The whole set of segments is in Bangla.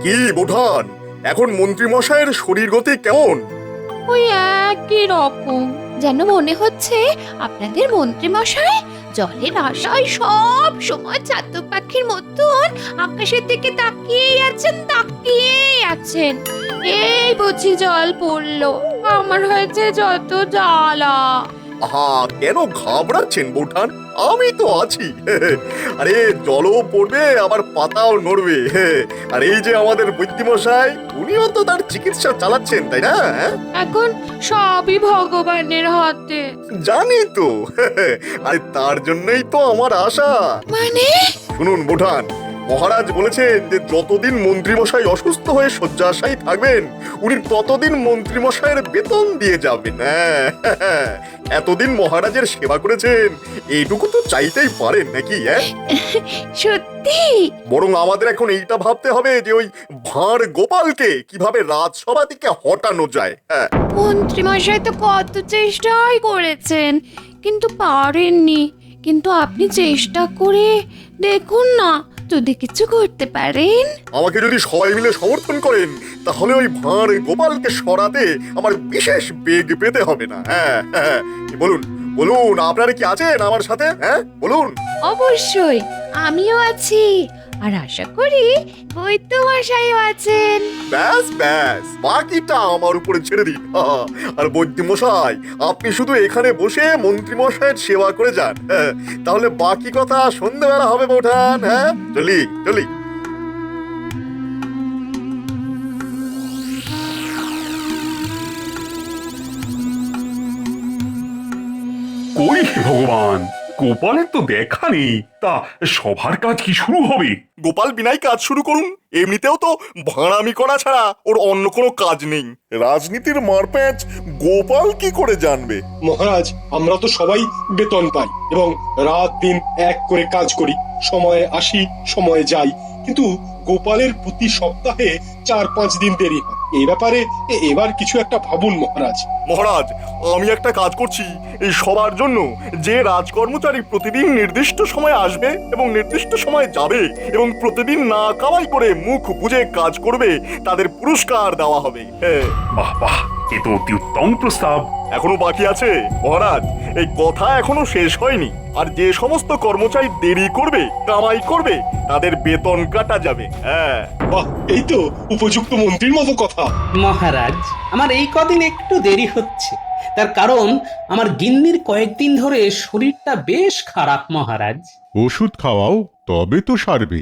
কি বোঠান, এখন মন্ত্রী মশাইয়ের শরীর গতি কেমন? ওই একই রকম, যেন মনে হচ্ছে আপনাদের মন্ত্রী মশাই জলের আশায় সব সময় চাতক পাখির মতন আকাশের দিকে তাকিয়েই আছেন। এই বুঝি জল পড়লো, আমার হয়েছে যত জ্বালা। আহা, কেন ঘাবড়াচ্ছেন বোঠান? আমি তো আছি। আরে জলও পড়বে, আবার পাতাও নড়বে। আর এই যে আমাদের বৈদ্যমশাই, উনিও তো তার চিকিৎসা চালাচ্ছেন, তাই না? এখন সবই ভগবানের হাতে। জানি তো। আরে তার জন্যই তো আমার আশা। মানে শুনুন বোঠান, মহারাজ বলেছেন যে যতদিন মন্ত্রীমশাই অসুস্থ হয়ে শয্যাশায়ী থাকবেন, উনি ততদিন মন্ত্রীমশাইয়ের বেতন দিয়ে যাবেন। হ্যাঁ, এতদিন মহারাজের সেবা করেছেন, এইটুকু তো চাইতেই পারেন নাকি? সত্যি? বরং আমাদের এখন এইটা ভাবতে হবে যে ওই ভাঁড় গোপালকে কিভাবে রাজসভা থেকে হটানো যায়। হ্যাঁ, মন্ত্রী মশাই তো কত চেষ্টাই করেছেন, কিন্তু পারেননি। কিন্তু আপনি চেষ্টা করে দেখুন না, যদি কিছু করতে পারেন। আমাকে যদি সবাই মিলে সমর্থন করেন, তাহলে ওই ভাঁড় গোপালকে সরাতে আমার বিশেষ বেগ পেতে হবে না। হ্যাঁ, বলুন বলুন, আপনারা কি আছেন আমার সাথে? হ্যাঁ বলুন। অবশ্যই আমিও আছি, আর আশা করি বৈদ্য মশাইও আছেন। ব্যাস ব্যাস, বাকিটা আমার উপরে ছেড়ে দিন। আর বৈদ্য মশাই, আপনি শুধু এখানে বসে মন্ত্রী মশাইয়ের সেবা করে যান। তাহলে বাকি কথা সন্ধ্যাবেলা হবে বোঠান। হ্যাঁ, চলি চলি। কই হে ভগবান, গোপালের তো দেখা নেই। তা সভার কাজ কি শুরু হবে? গোপাল বিনাই কাজ শুরু করুন। এমনিতেও তো ভাঁড়ামি করা ছাড়া ওর অন্য কোনো কাজ নেই। রাজনীতির মারপ্যাঁচ গোপাল কি করে জানবে? মহারাজ, আমরা তো সবাই বেতন পাই এবং রাত দিন এক করে কাজ করি, সময়ে আসি সময়ে যাই, কিন্তু গোপালের প্রতি সপ্তাহে 4-5 দিন দেরি হয়। এই ব্যাপারে এবার কিছু একটা ভাবুন মহারাজ। মহারাজ, আমি একটা কাজ করছি এই সবার জন্য। যে রাজকর্মচারী প্রতিদিন নির্দিষ্ট সময় আসবে এবং নির্দিষ্ট সময় যাবে এবং প্রতিদিন না কামাই করে মুখ বুজে কাজ করবে, তাদের পুরস্কার দেওয়া হবে। বাহ বাহ, এ তো অতি উত্তম প্রস্তাব। এখনো বাকি আছে মহারাজ, এই কথা এখনো শেষ হয়নি। আর যে সমস্ত কর্মচারী দেরি করবে, কামাই করবে, তাদের বেতন কাটা যাবে। হ্যাঁ, বাহ, এই তো উপযুক্ত মন্ত্রীর মতো কথা। মহারাজ, আমার এই কদিন একটু দেরি হচ্ছে, তার কারণ আমার গিন্নির কয়েকদিন ধরে শরীরটা বেশ খারাপ মহারাজ। ওষুধ খাওয়াও, তবে তো সারবে।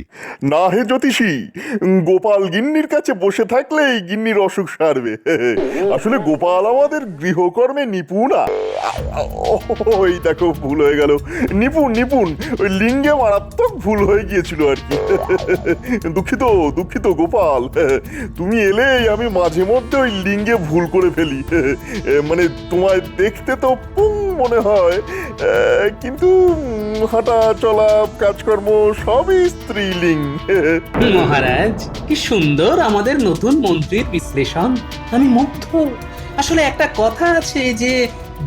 না হে জ্যোতিষী, গোপাল গিন্নির কাছে বসে থাকলেই গিন্নির অসুখ সারবে। আসলে গোপাল আমাদের গৃহকর্মে নিপুণ। ওই দেখো, ভুল হয়ে গেল। নিপুণ ওই লিঙ্গে মারাত্মক ভুল হয়ে গিয়েছিল আর কি। দুঃখিত দুঃখিত গোপাল, তুমি এলেই আমি মাঝে মধ্যে ওই লিঙ্গে ভুল করে ফেলি। মানে তোমায় দেখতে তো পুং মনে হয়, কিন্তু হাঁটা চলা কাজকর্ম সবই স্ত্রীলিঙ্গ। মহারাজ, কি সুন্দর আমাদের নতুন মন্ত্রীর বিশ্লেষণ, আমি মুগ্ধ। আসলে একটা কথা আছে যে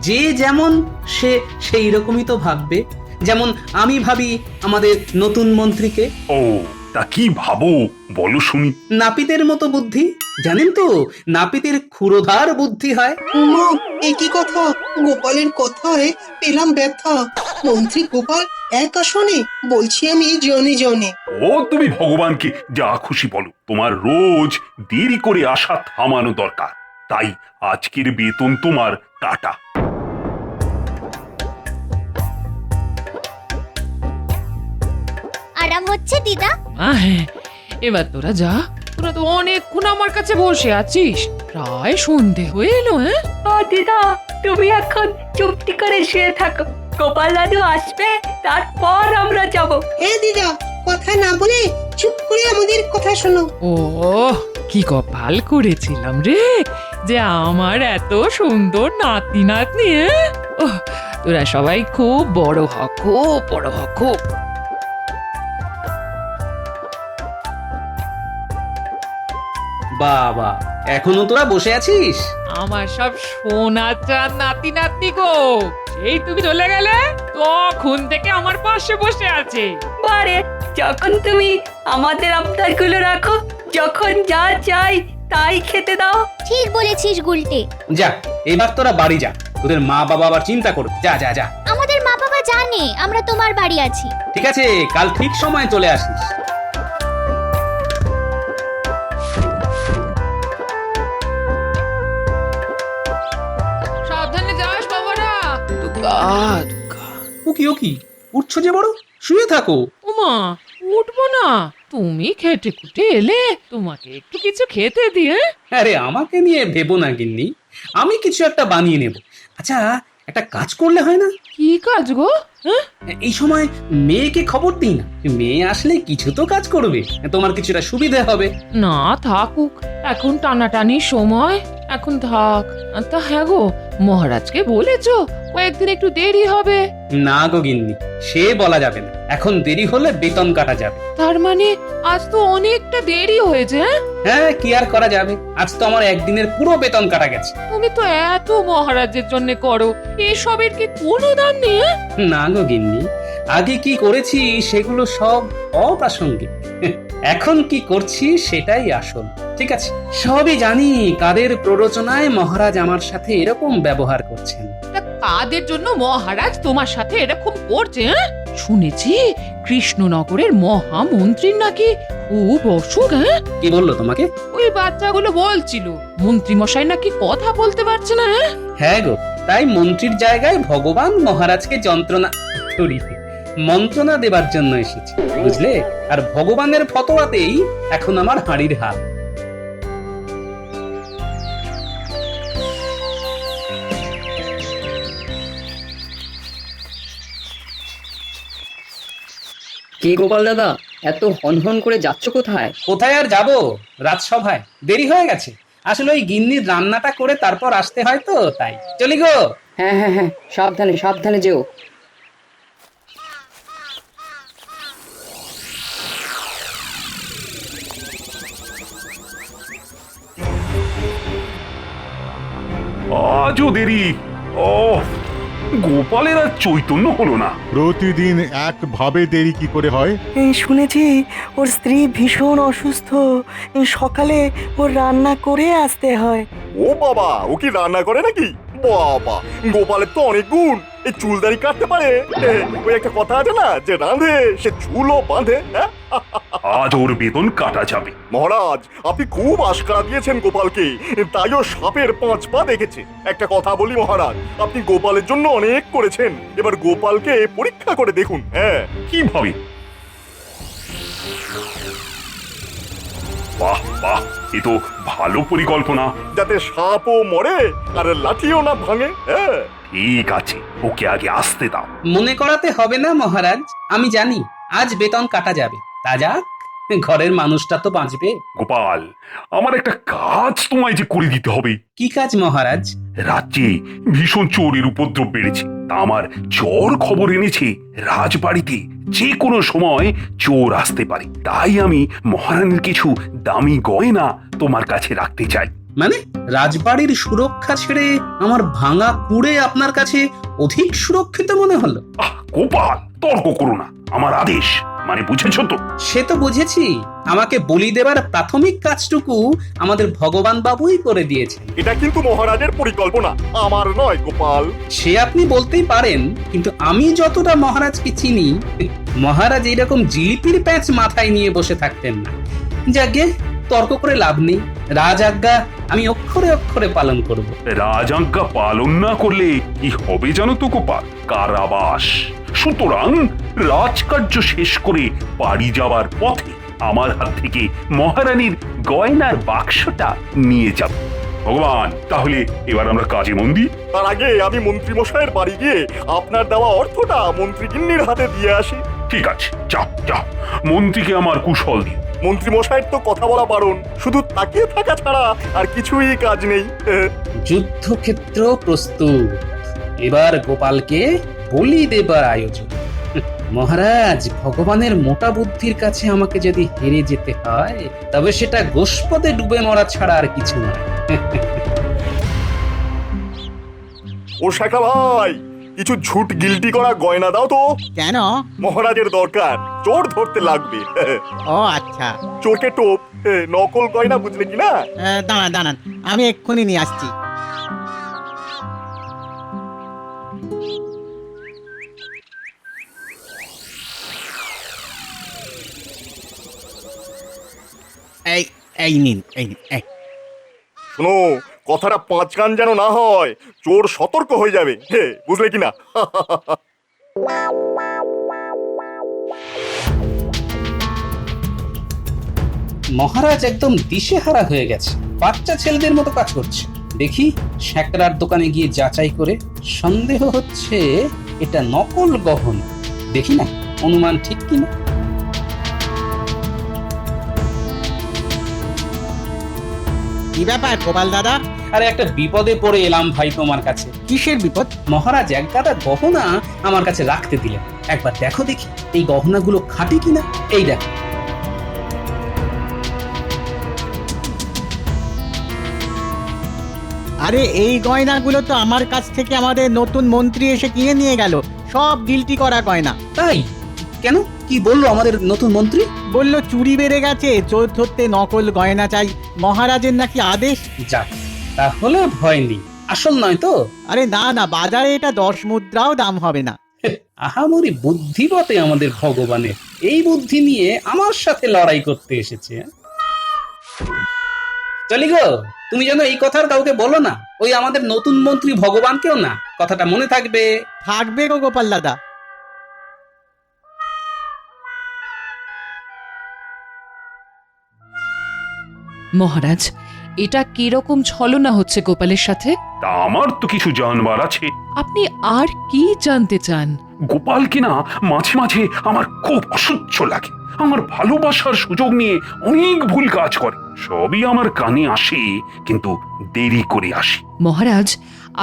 যে যেমন সে সেই রকমই তো ভাববে। যেমন আমি ভাবি আমাদের নতুন মন্ত্রীকে ও, তা কি ভাবো বলো শুনি। নাপিতের মতো বুদ্ধি, জানেন তো, নাপিতের ক্ষুরোধার বুদ্ধি হয়। উমা, একই কথা। গোপালের কথায় পেলাম ব্যথা। মন্ত্রী গোপাল এক আসনে, বলছি আমি জনে জনে। ও, তুমি ভগবানকে যা খুশি বলো, তোমার রোজ দেরি করে আসা থামানো দরকার। তাই আজকের বেতন তোমার কাটা। আরাম হচ্ছে দিদা? হ্যাঁ, এবার তোরা যা। তোরা তো অনেকক্ষণ আমার কাছে বসে আছিস, প্রায় সন্ধে হয়ে এলো। দিদা, তুমি এখন চুপটি করে শুয়ে থাকো, গোপাল দাদু আসবে, তারপর আমরা যাব। হ্যাঁ দিদা, কথা না বলে চুপ করে আমাদের কথা শোনো। ও, কি কপাল করেছিলাম রে যে আমার এত সুন্দর নাতি নাতনি। তোরা সবাই খুব বড় হ, খুব বড় হ, খুব। বাবা, এখনো তোরা বসে আছিস? আমার সব সোনা চাঁদ নাতি নাতনি গো, সেই তুমি চলে গেলে তখন থেকে আমার পাশে বসে আছে। বারে, যখন তুমি আমাদের আবদারগুলো রাখো, যখন যা চাই তাই খেতে দাও। ঠিক বলেছিস গুলটে। যা, এবার তোরা বাড়ি যা, তোদের মা বাবা আবার চিন্তা করবে। যা যা যা। আমাদের মা বাবা জানে আমরা তোমার বাড়ি আছি। ঠিক আছে, কাল ঠিক সময় চলে আসিস। সাবধানে যাস বাবারা। দুর্গা দুর্গা। ও কি উঠছো যে বড়? শুয়ে থাকো। ওমা, উঠবো না? তুমি খেটে খুটে এলে, তোমাকে একটু কিছু খেতে দিয়ে। আরে আমাকে নিয়ে ভেবো না গিন্নি, আমি কিছু একটা বানিয়ে নেব। আচ্ছা, একটা কাজ করলে হয় না? কি কাজ গো? হ্যাঁ? এই সময় মেয়েকে খবর দিই না, মেয়ে আসলে কিছু তো কাজ করবে, তোমার কিছুটা সুবিধা হবে। না থাকুক, এখন টানাটানির সময়, এখন থাক। তা হ্যাঁ গো, মহারাজকে বলেছো কয়েকদিন একটু দেরি হবে? না গো গিন্নি, সে বলা যাবে না, এখন দেরি হলে বেতন কাটা যাবে। তার মানে আজ তো অনেকটা দেরি হয়েছে। হ্যাঁ, হ্যাঁ, কি আর করা যাবে, আজ তো আমার একদিনের পুরো বেতন কাটা গেছে। তুমি তো এত মহারাজের জন্য করো, এসবের কি কোনো দাম নেই? হ্যাঁ? না গো গিন্নি, আগে কি করেছি সেগুলো সব অপ্রাসঙ্গিক, এখন কি করছি সেটাই আসল। ঠিক আছে, সবই জানি কাদের প্ররোচনায় মহারাজ আমার সাথে এরকম ব্যবহার করছেন। তা কাদের জন্য মহারাজ তোমার সাথে এরকম করছে? হ্যাঁ? শুনেছি কৃষ্ণনগরের মহামন্ত্রীর নাকি খুব অসুখ। হ্যাঁ, কি বললো তোমাকে? ওই বাচ্চাগুলো বলছিল মন্ত্রী মশাই নাকি কথা বলতে পারছে না। হ্যাঁ? হ্যাঁ গো, তাই মন্ত্রীর জায়গায় ভগবান মহারাজকে মন্ত্রণা দেবার জন্য এসেছে, বুঝলে? আর ভগবানের ফতোয়াতেই এখন আমার হাঁড়ির হাল। কি গোপাল দাদা, এত হনহন করে যাচ্ছ কোথায়? কোথায় আর যাবো, রাজসভায় দেরি হয়ে গেছে। আসলে ওই গিন্নির রান্নাটা করে তারপর আসতে হয় তো, তাই চলি গো। হ্যাঁ হ্যাঁ হ্যাঁ, সাবধানে সাবধানে যেও। আজও দেরি। ও, গোপালের আর চৈতন্য হলো না। প্রতিদিন একভাবে দেরি কি করে হয়? শুনেছি ওর স্ত্রী ভীষণ অসুস্থ, সকালে ওর রান্না করে আসতে হয়। ও বাবা, ও কি রান্না করে নাকি? বাবা, গোপালের তো অনেক গুণ, এই চুলদারি কাটতে পারে। ওই একটা কথা আছে না, যে রাঁধে সে চুলও বাঁধে। হ্যাঁ, আজ ওর বেতন কাটা যাবে। মহারাজ, আপনি খুব আশকারা দিয়েছেন গোপালকে, তাই ও সাপের 5 পা দেখেছে। একটা কথা বলি মহারাজ, আপনি গোপালের জন্য অনেক করেছেন, এবার গোপালকে পরীক্ষা করে দেখুন। হ্যাঁ, কিভাবে? বাহ বাহ, এ তো ভালো পরিকল্পনা। যাতে সাপও মরে আর লাঠিও না ভাঙে। হ্যাঁ, ঠিক আছে, ওকে আগে আসতে দাও। মনে করাতে হবে না মহারাজ, আমি জানি আজ বেতন কাটা যাবে। তা যাক, ঘরের মানুষটা তো বাঁচবে। গোপাল, আমার একটা কাজ তোমায় যে করে দিতে হবে। কি কাজ মহারাজ? রাজ্যে ভীষণ চোরের উপদ্রব বেড়েছে, তা আমার চোর খবর এনেছে রাজবাড়িতে যে কোনো সময় চোর আসতে পারে। তাই আমি মহারানীর কিছু দামি গয়না তোমার কাছে রাখতে চাই। মানে রাজবাড়ির সুরক্ষা ছেড়ে আমার ভাঙা কুড়ে আপনার কাছে অধিক সুরক্ষিত মনে হলো? আহ গোপাল, তর্ক করো না, আমার আদেশ, মানে বুঝেছ তো? সে তো বুঝেছি, আমাকে বলি দেবার প্রাথমিক কাজটুকু আমাদের ভগবান বাবুই করে দিয়েছেন। এটা কিন্তু মহারাজের পরিকল্পনা, আমার নয় গোপাল। সে আপনি বলতেই পারেন, কিন্তু আমি যতটা মহারাজকে চিনি, মহারাজ এইরকম জিলিপির প্যাঁচ মাথায় নিয়ে বসে থাকতেন না। যাকে তর্ক করে লাভ নেই, রাজ আজ্ঞা আমি অক্ষরে অক্ষরে পালন করব। রাজাজ্ঞা পালন না করলে কি হবে জানো তো গোপাল? কারাবাস। সুতরাং রাজকার্য শেষ করে বাড়ি যাওয়ার পথে আমার হাত থেকে মহারানীর গয়নার বাক্সটা নিয়ে যাব। ভগবান, তাহলে এবার আমরা কাজে মন দিই। তার আগে আমি মন্ত্রী মশাইয়ের বাড়ি গিয়ে আপনার দেওয়া অর্থটা মন্ত্রী গিন্নির হাতে দিয়ে আসি। ঠিক আছে, যাও যাও, মন্ত্রীকে আমার কুশল দিও। মন্ত্রী মশাইয়ের তো কথা বলা বারণ, শুধু তাকিয়ে থাকা ছাড়া আর কিছুই কাজ নেই। যুদ্ধক্ষেত্র প্রস্তুত, এবার গোপালকে বলি দেবার আয়োজন। মহারাজ, ভগবানের মোটা বুদ্ধির কাছে আমাকে যদি হেরে যেতে হয়, তবে সেটা গোষ্পদে ডুবে মরা ছাড়া আর কিছু নয়। ও শাখা ভাই, কিছু ঝুট গিল্টি করা গয়না দাও তো। কেন? মহারাজের দরকার, চোর ধরতে লাগবে। ও আচ্ছা। চোরকে টোপ, নকল গয়না, বুঝলে কি না? দাঁড়ান দাঁড়ান, আমি এক্ষুনি নিয়ে আসছি। এই এই নিন, এই নিন, এই। শোনো, কথাটা পাঁচ কান যেন না হয়, চোর সতর্ক হয়ে যাবে, বুঝলে কি না? মহারাজ একদম দিশেহারা হয়ে গেছে, বাচ্চা ছেলেদের মতো কাজ করছে। দেখি শ্যাকরার দোকানে গিয়ে যাচাই করে, সন্দেহ হচ্ছে এটা নকল গহনা। দেখি না অনুমান ঠিক কিনা। কি ব্যাপার গোপাল দাদা? আরে একটা বিপদে পড়ে এলাম ভাই তোমার কাছে। কিসের বিপদ? মহারাজ এক গাদা গহনা আমার কাছে রাখতে দিলেন, একবার দেখো দেখি এই গহনাগুলো খাঁটি কিনা। এই দেখো। আরে এই গয়নাগুলো তো আমার কাছ থেকে আমাদের নতুন মন্ত্রী এসে কিনে নিয়ে গেল, সব গিলটি করা গয়না। তাই? কেন, কি বললো আমাদের নতুন মন্ত্রী? বলল চুরি বেড়ে গেছে, চোর ধরতে নকল গয়না চাই, মহারাজের নাকি আদেশ। যাক, তাহলে ভয় নেই, আসল নয় তো? আরে না না, বাজারে এটা 10 মুদ্রাও দাম হবে না। আহামরি বুদ্ধি বটে আমাদের ভগবানের, এই বুদ্ধি নিয়ে আমার সাথে লড়াই করতে এসেছে। চলি গো, তুমি যেন এই কথার কাউকে বলো না, ওই আমাদের নতুন মন্ত্রী ভগবানকেও না, কথাটা মনে থাকবে। থাকবে গো গোপাল দাদা। মহারাজ, এটা কিরকম ছলনা হচ্ছে গোপালের সাথে? তা আমার তো কিছু জানবার আছে। আপনি আর কি জানতে চান? গোপালকে না মাঝে মাঝে আমার খুব অসহ্য লাগে। আমার ভালোবাসার সুযোগ নিয়ে অনেক ভুল কাজ করে, সবই আমার কানে আসে, কিন্তু দেরি করে আসে। মহারাজ,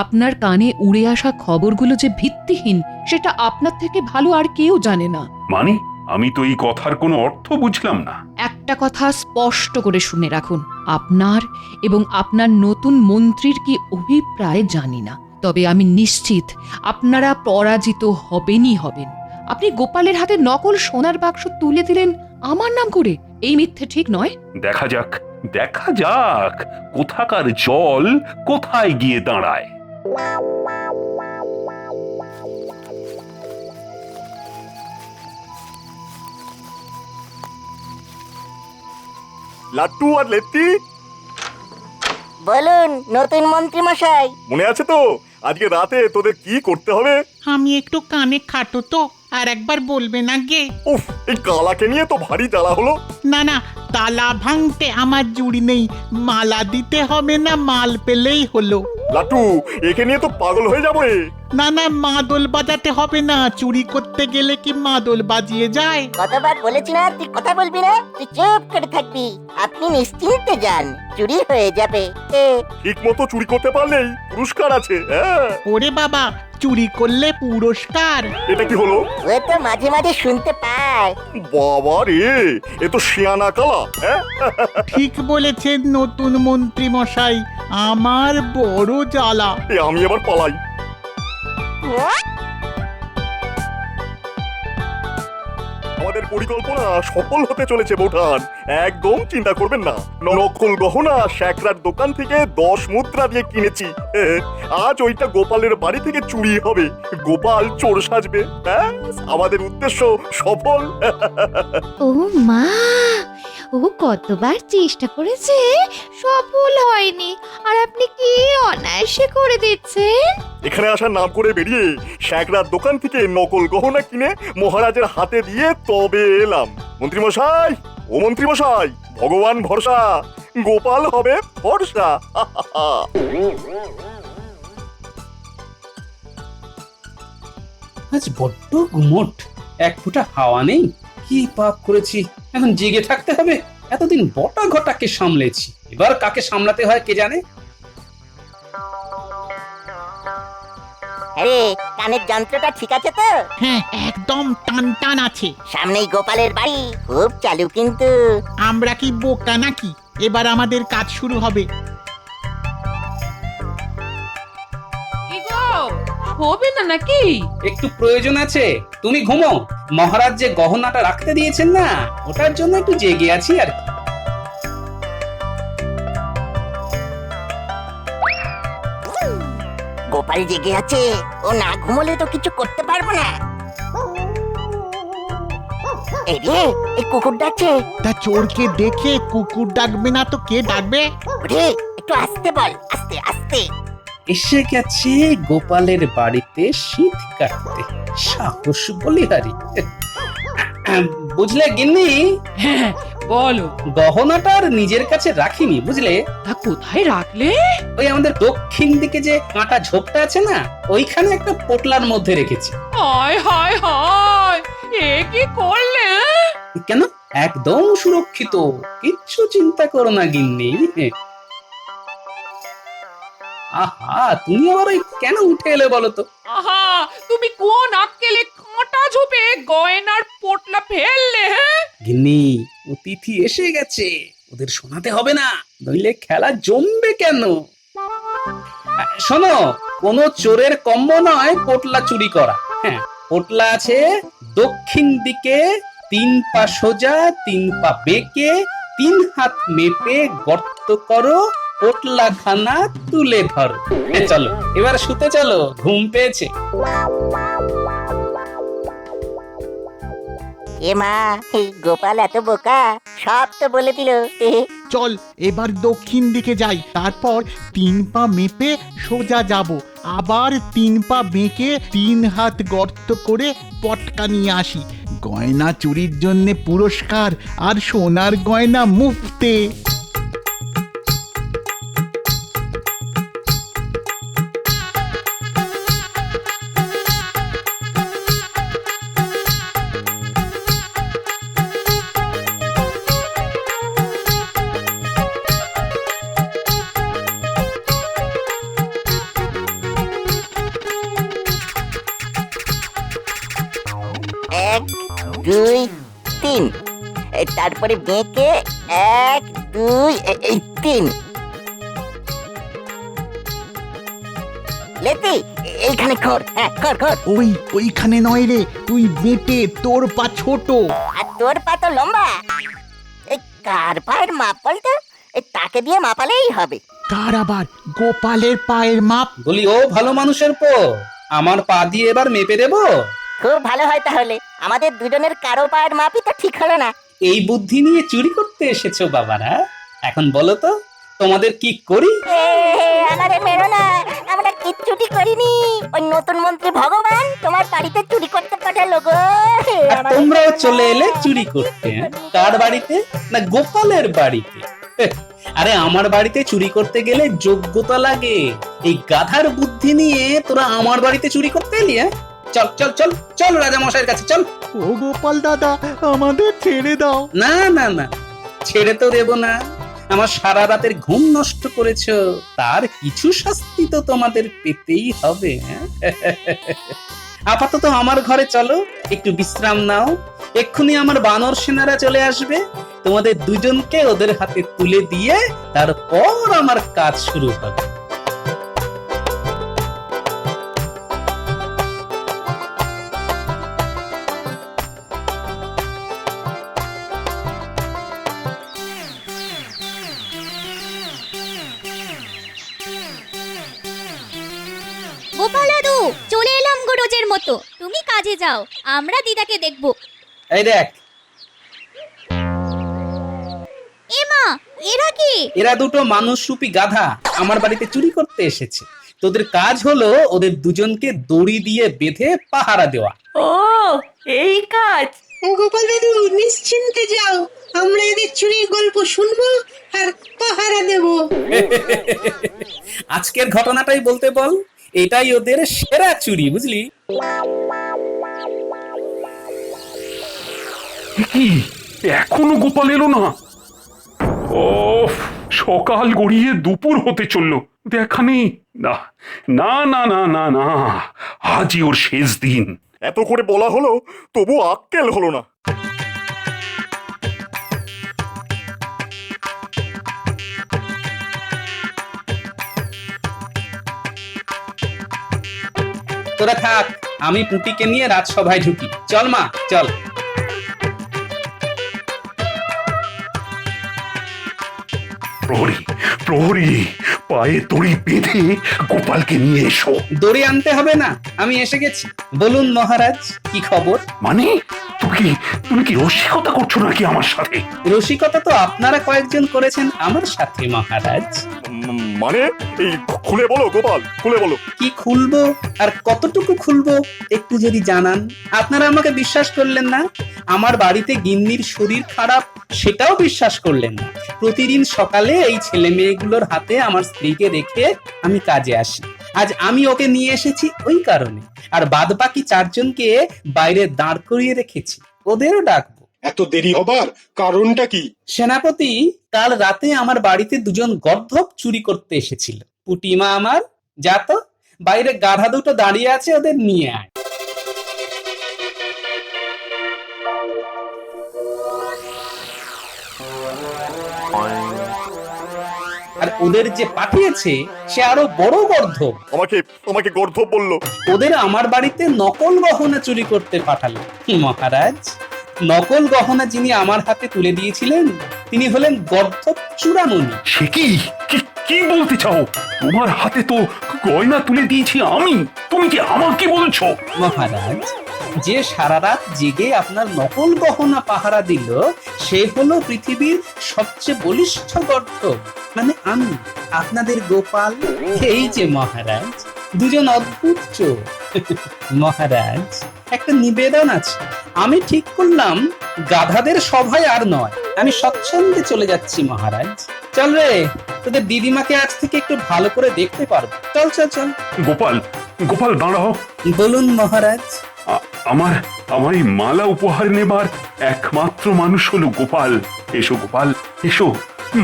আপনার কানে উড়ে আসা খবরগুলো যে ভিত্তিহীন, সেটা আপনার থেকে ভালো আর কেউ জানে না। মানে আমি তো এই কথার কোনো অর্থ বুঝলাম না। একটা কথা স্পষ্ট করে শুনে রাখুন, আপনার এবং আপনার নতুন মন্ত্রীর কি অভিপ্রায় জানি না, তবে আমি নিশ্চিত আপনারা পরাজিত হবেনই হবেন। আপনি গোপালের হাতে নকল সোনার বাক্স তুলে দিলেন আমার নাম করে, এই মিথ্যে ঠিক নয়। দেখা যাক, দেখা যাক কোথাকার জল কোথায় গিয়ে দাঁড়ায়। লাট্টু আর লেত্তি, বলুন নতুন মন্ত্রী মশাই। মনে আছে তো আজকে রাতে তোদের কি করতে হবে? আমি একটু কানে খাটো তো, আর একবার বলবেন আগে। উফ, এই কালাকে নিয়ে তো ভারী জ্বালা হলো। না না, তালা ভাঙতে আমার জুড়ি নেই, মালা দিতে হবে না, মাল পেলেই হলো। লাট্টু, একে নিয়ে তো পাগল হয়ে যাবো রে। না না, মাদল বাজাতে হবে না, চুরি করতে গেলে কি মাদল বাজিয়ে যায়? কতবার বলেছি না তুই কথা বলবি না, তুই চুপ করে থাকবি। আপনি নিশ্চিন্তে যান, চুরি হয়ে যাবে। ঠিক মতো চুরি করতে পারলেই পুরস্কার আছে। ওরে বাবা, চুরি করলে পুরস্কার? এটা কি হলো? ও তো মাঝে মাঝে শুনতে পায়। বাবা রে, এ তো শিয়ানা কালা। ঠিক বলেছেন নতুন মন্ত্রী মশাই, আমার বড় জ্বালা। আমি এবার পালাই। আমাদের পরিকল্পনা সফল হতে চলেছে বৌঠান, একদম চিন্তা করবেন না। নকল গহনা শ্যাকরার দোকান থেকে 10 মুদ্রা দিয়ে কিনেছি। আজ ওইটা গোপালের বাড়ি থেকে চুরি হবে, গোপাল চোর সাজবে, ব্যাস আমাদের উদ্দেশ্য সফল। ও মা, ও কতবার চেষ্টা করেছে, সফল হয়নি, আর আপনি কি অনায়াসে করে দিচ্ছেন। এখানে আসার নাম করে বেরিয়ে শ্যাকরার দোকান থেকে নকল গহনা কিনে মহারাজের হাতে দিয়ে তবে এলাম। মন্ত্রীমশাই, ও মন্ত্রীমশাই, ভগবান ভরসা, গোপাল হবে ভরসা। আজ বড্ড গুমোট, এক ফুটা হাওয়া নেই। কি পাপ করেছি, এখন জেগে থাকতে হবে। এতদিন বটা ঘটাকে সামলেছি, এবার কাকে সামলাতে হয় কে জানে। আরে কানের যন্ত্রটা ঠিক আছে তো? হ্যাঁ, একদম টান টান আছে। সামনেই গোপালের বাড়ি, খুব চালু কিন্তু। আমরা কি বোকা নাকি? এবার আমাদের কাজ শুরু হবে। হবে না নাকি? একটু প্রয়োজন আছে, তুমি ঘুমো। মহারাজ যে গহনাটা রাখতে দিয়েছেন না, ওটার জন্য একটু জেগে আছি আর কি। গোপাল জেগে আছে, ও না ঘুমোলে তো কিছু করতে পারবো না। এই রে, এই কুকুর ডাকছে। তা চোরকে দেখে কুকুর ডাকবে না তো কে ডাকবে? ওরে একটু আস্তে বল, আস্তে আস্তে। এসে গেছে গোপালের বাড়িতে শীত কাটতে, সাহস বলিহারি। বুঝলে গিন্নি, হ্যাঁ বলো, গহনাটা আর নিজের কাছে রাখিনি বুঝলে। তা কোথায় রাখলে? ওই আমাদের দক্ষিণ দিকে যে কাঁটা ঝোপটা আছে না, ওইখানে একটা পোটলার মধ্যে রেখেছি। হায় হায় হায়, এ কি করলে? কেন, একদম সুরক্ষিত, কিচ্ছু চিন্তা করো না গিন্নি। আহা, তুমি আবার ওই কেন উঠে এলে বলো তো? আহা, তুমি কোন আক্কেলে কাঁটা ঝোপে গয়নার পোটলা ফেললে? হ্যাঁ গিন্নি, অতিথি এসে গেছে, ওদের শোনাতে হবে না, নইলে খেলা জমবে কেন। শোনো, কোনো চোরের কম্ম নয় পোটলা চুরি করা। হ্যাঁ, পোটলা আছে দক্ষিণ দিকে, 3 পা সোজা, 3 পা বেঁকে, 3 হাত মেপে গর্ত করো, পোটলা খানা তুলে ধরো। চলো এবার শুতে চলো, ঘুম পেয়েছে। এ মা, এই গোপাল এত বোকা, সব তো বলে দিল। চল এবার দক্ষিণ দিকে যাই, তারপর 3 পা মেপে সোজা যাব, আবার 3 পা বেঁকে 3 হাত গর্ত করে পটকা নিয়ে আসি। গয়না চুরির জন্য পুরস্কার, আর সোনার গয়না মুফতে। এক, দুই, তিন, তারপরে বেঁকে 1, 2, এই 3। লেতি, এইখানে খড়, হ্যাঁ খড় খড়। ওইখানে নয় রে, তুই বেটে, তোর পা ছোট। আর তোর পা তো লম্বা। এই কার পায়ের মাপ বলতো? তাকে দিয়ে মাপালেই হবে। কার আবার? গোপালের পায়ের মাপ? বলি, ও ভালো মানুষের পো, আমার পা দিয়ে এবার মেপে দেবো। খুব ভালো হয় তাহলে, আমাদের দুজনের কারো পায়ের মাপই তো ঠিক হলো না। এই বুদ্ধি নিয়ে চুরি করতে এসেছো বাবারা? এখন বলো তো, তোমাদের কি করি? আমারে মেরো না, আমরা কিচ্ছুটি করিনি। ওই নতুন মন্ত্রী ভগবান তোমার বাড়িতে চুরি করতে পাঠালো গো। আর তোমরাও চলে এলে চুরি করতে। কার বাড়িতে? না গোপালের বাড়িতে। আরে আমার বাড়িতে চুরি করতে গেলে যোগ্যতা লাগে, এই গাধার বুদ্ধি নিয়ে তোরা আমার বাড়িতে চুরি করতে এলি? চল চল চল চল রাজা মশাইয়ের কাছে চল। ও গোপাল দাদা, আমাদের ছেড়ে দাও। না না না, ছেড়ে তো দেব না। আমার সারা রাতের ঘুম নষ্ট করেছো, তার কিছু শাস্তি তো তোমাদের পেতেই হবে। আপাতত আমার ঘরে চলো, একটু বিশ্রাম নাও। এক্ষুনি আমার বানর সেনারা চলে আসবে, তোমাদের দুজনকে ওদের হাতে তুলে দিয়ে তারপর আমার কাজ শুরু হবে। গোপাল দাদু, চলে এলাম গো রোজের মতো। তুমি কাজে যাও, আমরা দিদাকে দেখবো। এই দেখ, এমা, এরা কি? এরা দুটো মানুষরূপী গাধা আমার বাড়িতে চুরি করতে এসেছে। তোদের কাজ হলো ওদের দুজনকে দড়ি দিয়ে বেঁধে পাহারা দেওয়া। ও, এই কাজ? গোপাল দাদু নিশ্চিন্তে যাও, আমরা এদের চুরির গল্প শুনবো আর পাহারা দেব। আজকের ঘটনাটাই বলতে বল, এটাই ওদের সেরা চুরি, বুঝলি? কি এখনো গোপাল এলো না? ও, সকাল গড়িয়ে দুপুর হতে চললো, দেখা নেই। না না না না না না, আজই ওর শেষ দিন। এত করে বলা হলো, তবু আক্কেল হলো না। তোরা থাক, আমি পুটিকে নিয়ে রাজসভায় ঢুকি। চল মা, চল। প্রহরী প্রহরী পায়ে দড়ি বেঁধে গোপালকে নিয়ে এসো। দড়ি আনতে হবে না, আমি এসে গেছি। বলুন মহারাজ, কি খবর? মানে তুমি কি রসিকতা করছো নাকি আমার সাথে? রসিকতা তো আপনারা কয়েকজন করেছেন আমার সাথে মহারাজ। মানে এই খুলে বলো গোপাল, খুলে বলো। কি খুলবো আর কতটুকু খুলবো একটু যদি জানান। আপনারা আমাকে বিশ্বাস করলেন না, আমার বাড়িতে গিন্নির শরীর খারাপ সেটাও বিশ্বাস করলেন না। প্রতিদিন সকালে এই ছেলে মেয়েগুলোর হাতে আমার স্ত্রীকে রেখে আমি কাজে আসি। আজ আমি ওকে নিয়ে এসেছি ওই কারণে, আর বাদ বাকি 4 জনকে বাইরে দাঁড় করিয়ে রেখেছি, ওদেরও ডাকবো। এত দেরি হবার কারণটা কি? সেনাপতি, কাল রাতে আমার বাড়িতে 2 জন গর্ধব চুরি করতে এসেছিল। পুটিমা আমার, যা তো বাইরে গাধা দুটো দাঁড়িয়ে আছে, ওদের নিয়ে আয়। আর ওদের যে পাঠিয়েছে সে আরো বড় গর্ধব। আমাকে গর্ধব বললো। ওদের আমার বাড়িতে নকল গহনা চুরি করতে পাঠালো। মহারাজ, নকল গহনা যিনি আমার হাতে তুলে দিয়েছিলেন তিনি হলেন গর্ধব চূড়ামণি। সে কি বলতে চাও? তোমার হাতে তো গয়না তুলে দিয়েছি আমি, তুমি কি আমাকে বলছো? মহারাজ, যে সারা রাত জেগে আপনার নকল গহনা পাহারা দিল সে হলো পৃথিবীর সবচেয়ে বলিষ্ঠ গর্ধব, মানে আমি, আপনাদের গোপাল। এই যে মহারাজ, 2 জন অদ্ভুত চোর। মহারাজ, একটা নিবেদন আছে। আমি ঠিক করলাম গাধাদের সভায় আর নয়, আমি স্বচ্ছন্দে চলে যাচ্ছি মহারাজ। চল রে, তোদের দিদিমাকে আজ থেকে একটু ভালো করে দেখতে পারবো। চল চল চল। গোপাল দাঁড়াও। বলুন মহারাজ। আমার এই মালা উপহার নেবার একমাত্র মানুষ হলো গোপাল। এসো গোপাল, এসো,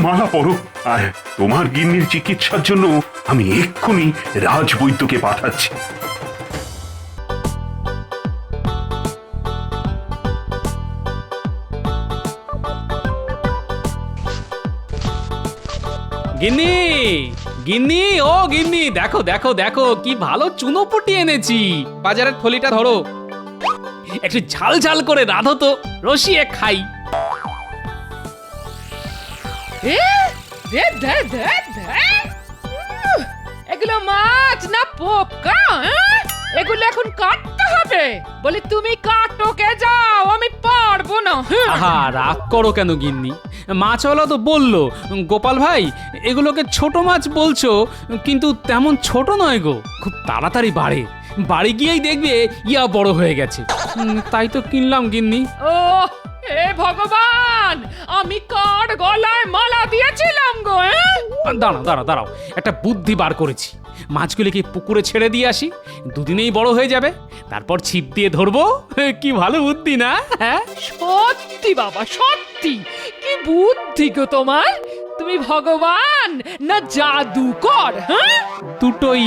মালা পরো। আর তোমার গিন্নির চিকিৎসার জন্য আমি এক্ষুনি রাজবৈদ্যকে পাঠাচ্ছি। গিন্নি, গিন্নি, ও গিন্নি, দেখো দেখো দেখো কি ভালো চুনোপুটি এনেছি। বাজারের থলিটা ধরো, একটু ঝাল ঝাল করে রাঁধো তো, রসিয়ে খাই। এগুলো মাছ না পোকা? এগুলো এখন কাটতে হবে। বলে তুমি কাটো, কে যাও, আমি পারবো না। আহা, রাগ করো কেন গিন্নি? মাছওয়ালা তো বললো, গোপাল ভাই এগুলোকে ছোট মাছ বলছো, কিন্তু তেমন ছোট নয় গো, খুব তাড়াতাড়ি বাড়ে। বাড়ি গিয়েই দেখবে ইয়া বড় হয়ে গেছে। তাই তো কিনলাম গিন্নি। ও হে ভগবান, আমি কার গলায় মালা দিয়েছিলাম গো? দাঁড়াও, একটা বুদ্ধি বার করেছি। মাছগুলিকে পুকুরে ছেড়ে দিয়ে আসি, 2 দিনেই বড় হয়ে যাবে, তারপর ছিপ দিয়ে ধরবো। কি ভালো বুদ্ধি না? হ্যাঁ সত্যি বাবা, সত্যি কি বুদ্ধি গো তোমার। তুমি ভগবান না জাদুকর? হ্যাঁ, দুটোই।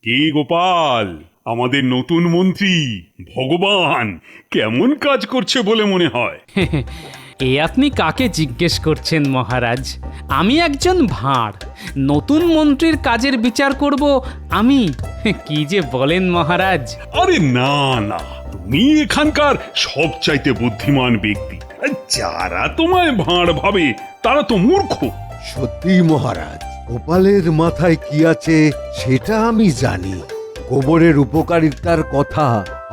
কে গোপাল? আমাদের নতুন মন্ত্রী ভগবান কেমন কাজ করছে বলে মনে হয়? এ আপনি কাকে জিজ্ঞেস করছেন মহারাজ? আমি একজন ভাঁড়, নতুন মন্ত্রীর কাজের বিচার করব আমি? কি যে বলেন মহারাজ। আরে না, তুমি এখানকার সবচাইতে বুদ্ধিমান ব্যক্তি। যারা তোমায় ভাঁড় ভাবে তারা তো মূর্খ। সত্যি মহারাজ, গোপালের মাথায় কি আছে সেটা আমি জানি। গোবরের উপকারিতার কথা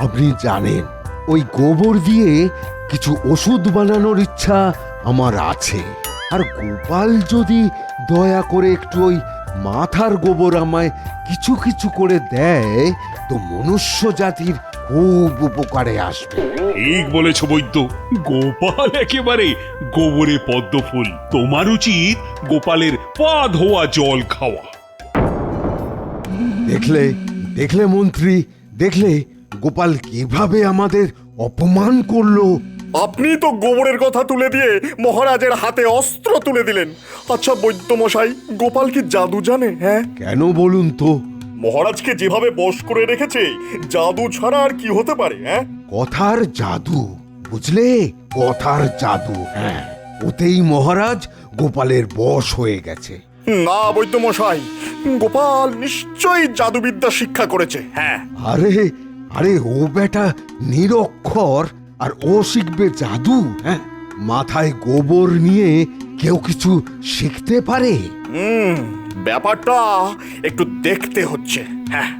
আপনি জানেন। ওই গোবর দিয়ে কিছু ওষুধ বানানোর ইচ্ছা আমার আছে। আর গোপাল যদি দয়া করে একটু ওই মাথার গোবর আমায় কিছু কিছু করে দেয় তো মনুষ্য জাতির খুব উপকারে আসবে। ঠিক বলেছ বৈদ্য, গোপাল একেবারে গোবরে পদ্ম ফুল। তোমার উচিত গোপালের পা ধোয়া জল খাওয়া। দেখলে মন্ত্রী, দেখলে গোপাল কিভাবে আমাদের অপমান করলো। আপনি তো গোবরের কথা তুলে দিয়ে মহারাজের হাতে অস্ত্র তুলে দিলেন। আচ্ছা বৈদ্য মশাই, গোপাল কি জাদু জানে? হ্যাঁ, কেন বলুন তো? মহারাজকে যেভাবে বশ করে রেখেছে, জাদু ছাড়া আর কি হতে পারে? হ্যাঁ, কথার জাদু, বুঝলে, কথার জাদু। হ্যাঁ, ওতেই মহারাজ গোপালের বশ হয়ে গেছে। না বৈদ্য মশাই, গোপাল নিশ্চয়ই জাদুবিদ্যা শিক্ষা করেছে। হ্যাঁ, আরে ও বেটা নিরক্ষর, আর ও শিখবে জাদু? হ্যাঁ, মাথায় গোবর নিয়ে কেউ কিছু শিখতে পারে? ব্যাপারটা একটু দেখতে হচ্ছে। হ্যাঁ,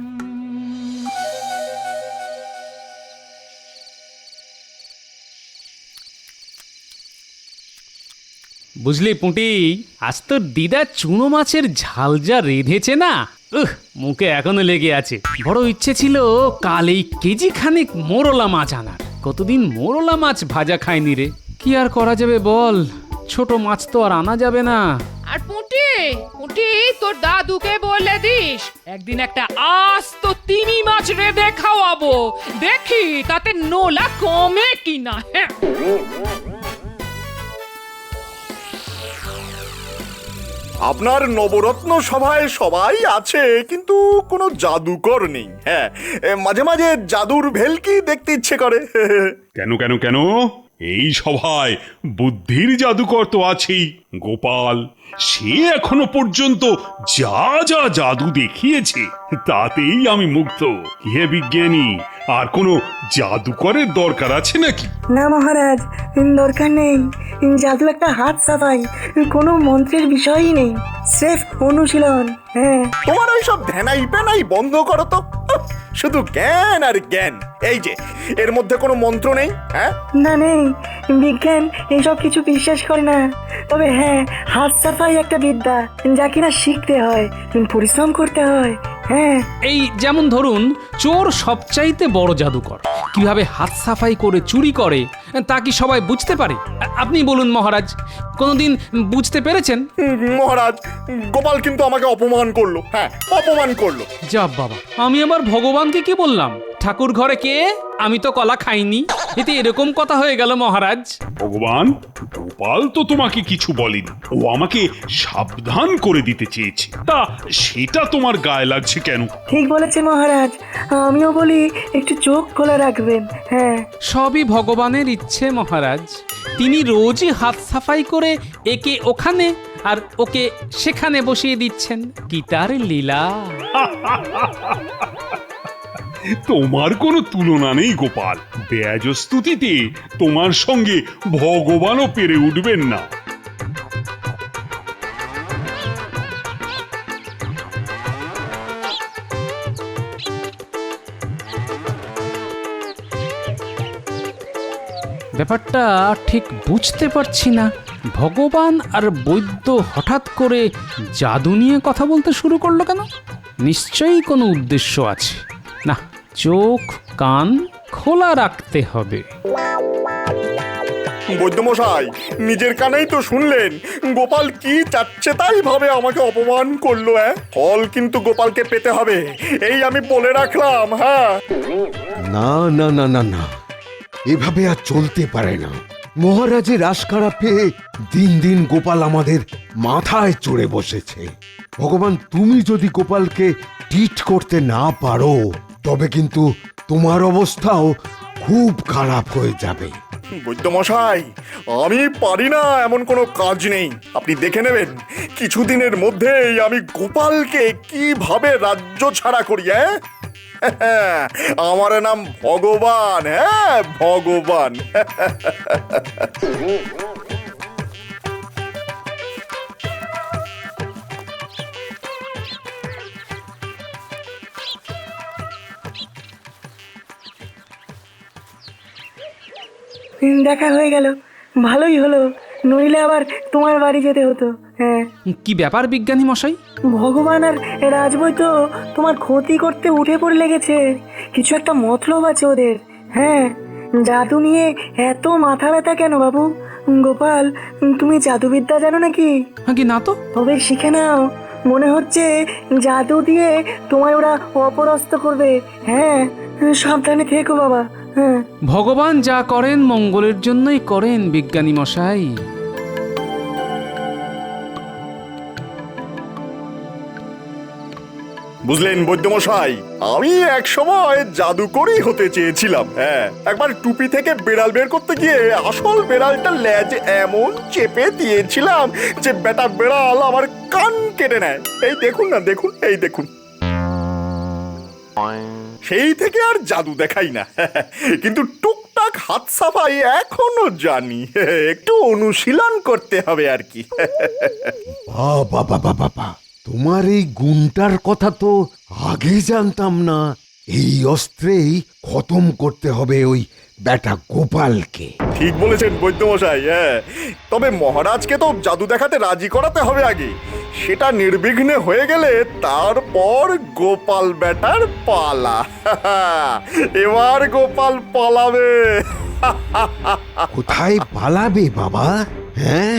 বুঝলি পুঁটি, আজ তোর দিদা চুনো মাছের ঝাল যা রেঁধেছে না, মুখে এখনো লেগে আছে। বড় ইচ্ছে ছিল কাল এই কেজি খানিক মোরলা মাছ আনার। কতদিন মোরলা মাছ ভাজা খাইনি রে। কি আর করা যাবে বল, ছোট মাছ তো আর আনা যাবে না। আর পুঁটি পুঁটি, তোর দাদুকে বলে দিস একদিন একটা আস্ত তিমি মাছ রেঁধে খাওয়াবো, দেখি তাতে নোলা কমে কিনা। হ্যাঁ, আপনার নবরত্ন সভায় সবাই আছে, কিন্তু কোনো জাদুকর নেই। হ্যাঁ, মাঝে মাঝে জাদুর ভেলকি দেখতে ইচ্ছে করে। কেন কেন কেন, এই সভায় বুদ্ধির জাদুকর তো আছেই, গোপাল। সে এখনো পর্যন্ত যা যা জাদু দেখিয়েছে তাতেই আমি মুগ্ধ। হে বিজ্ঞানী, আর কোনো জাদুকরের দরকার আছে নাকি? না মহারাজ, দরকার নেই। জাদু একটা হাত সাফাই, কোনো মন্ত্রের বিষয়ই নেই, স্রেফ অনুশীলন। হ্যাঁ, তোমার ওই সব ধ্যানাই পেনাই বন্ধ করো তো। শুধু জ্ঞান আর জ্ঞান। এই যে এর মধ্যে কোনো মন্ত্র নেই। হ্যাঁ, না নেই, বিজ্ঞান এইসব কিছু বিশ্বাস করে না। তবে হ্যাঁ, হাত সাফাই একটা বিদ্যা, যা কিনা শিখতে হয়, পরিশ্রম করতে হয়। হ্যাঁ, এই যেমন ধরুন, চোর সবচাইতে বড় জাদুকর। কিভাবে হাত সাফাই করে চুরি করে তা কি সবাই বুঝতে পারে? আপনি বলুন মহারাজ, কোনোদিন বুঝতে পেরেছেন? মহারাজ, গোপাল কিন্তু আমাকে অপমান করলো। হ্যাঁ, অপমান করলো। যা বাবা, আমি আবার ভগবানকে কি বললাম? ঠাকুর ঘরে কে? আমি তো কলা খাইনি। এতে এরকম কথা হয়ে গেল মহারাজ। ভগবান, গোপাল তো তোমাকে কিছু বলেনি, ও আমাকে সাবধান করে দিতে চেয়েছে। তা সেটা তোমার গায়ে লাগছে কেন? ঠিক বলেছে মহারাজ, আমিও বলি একটু চোখ খোলা রাখবেন। হ্যাঁ, সবই ভগবানের ইচ্ছে মহারাজ। তিনি রোজই হাত সাফাই করে একে ওখানে আর ওকে সেখানে বসিয়ে দিচ্ছেন। কি তার লীলা! তোমার কোনো তুলনা নেই গোপাল। বেয়াজস্তুতিতে তোমার সঙ্গে ভগবানও পেরে উঠবেন না। ব্যাপারটা ঠিক বুঝতে পারছি না। ভগবান আর বৈদ্য হঠাৎ করে জাদু নিয়ে কথা বলতে শুরু করলো কেন? নিশ্চয়ই কোনো উদ্দেশ্য আছে। না, চোখ কান খোলা রাখতে হবে। বৈদ্যমশাই, নিজের কানেই তো শুনলেন গোপাল কি চাচ্ছে তাই ভাবে আমাকে অপমান করলো। ফল কিন্তু গোপালকে পেতে হবে, এই আমি বলে রাখলাম। হ্যাঁ, না না না না না, এভাবে আর চলতে পারে না। মহারাজের আশকারা পেয়ে দিন দিন গোপাল আমাদের মাথায় চড়ে বসেছে। ভগবান, তুমি যদি গোপালকে ট্রিট করতে না পারো, তবে কিন্তু তোমার অবস্থাও খুব খারাপ হয়ে যাবে। বৈদ্যমশাই, আমি পারি না এমন কোনো কাজ নেই। আপনি দেখে নেবেন কিছুদিনের মধ্যেই আমি গোপালকে কিভাবে রাজ্য ছাড়া করি। আমার নাম ভগবান। হ্যাঁ, ভগবান। দেখা হয়ে গেল, ভালোই হলো, নইলে আবার তোমার বাড়ি যেতে হতো। হ্যাঁ, কি ব্যাপার বিজ্ঞানী মশাই? ভগবান আর রাজবৈ তো তোমার ক্ষতি করতে উঠে পড়ে লেগেছে। কিছু একটা মতলব আছে ওদের। হ্যাঁ, জাদু নিয়ে এত মাথা ব্যথা কেন বাবু? গোপাল, তুমি জাদুবিদ্যা জানো নাকি? কি না তো। তবে শিখে নাও, মনে হচ্ছে জাদু দিয়ে তোমায় ওরা অপদস্থ করবে। হ্যাঁ, সাবধানে থেকো বাবা। হ্যাঁ, ভগবান যা করেন মঙ্গলের জন্যই করেন বিজ্ঞানী মশাই। বুঝলেন বৈদ্যমশাই, আমি এক সময় জাদুকরই হতে চেয়েছিলাম। হ্যাঁ, একবার টুপি থেকে বেড়াল বের করতে গিয়ে আসল বেড়ালটা লেজ এমন চেপে দিয়েছিলাম যে বেটা বেড়াল আমার কান কেটে নেয়। এই দেখুন না, দেখুন, এই দেখুন। সেই থেকে আর জাদু দেখাই না, কিন্তু টুকটাক টুকটাক হাত সাফাই এখনো জানি, একটু অনুশীলন করতে হবে আর কি। বাবা বাবা বাবা, তোমার এই গুণটার কথা তো আগে জানতাম না। এই অস্ত্রেই খতম করতে হবে ওই বেটা গোপালকে। ঠিক বলেছেন বৈদ্যমশাই। হ্যাঁ, তবে মহারাজকে তো জাদু দেখাতে রাজি করাতে হবে আগে। সেটা নির্বিঘ্নে হয়ে গেলে তারপর গোপাল বেটার পালা। এবার গোপাল পালাবে। কোথায় পালাবে বাবা? হ্যাঁ,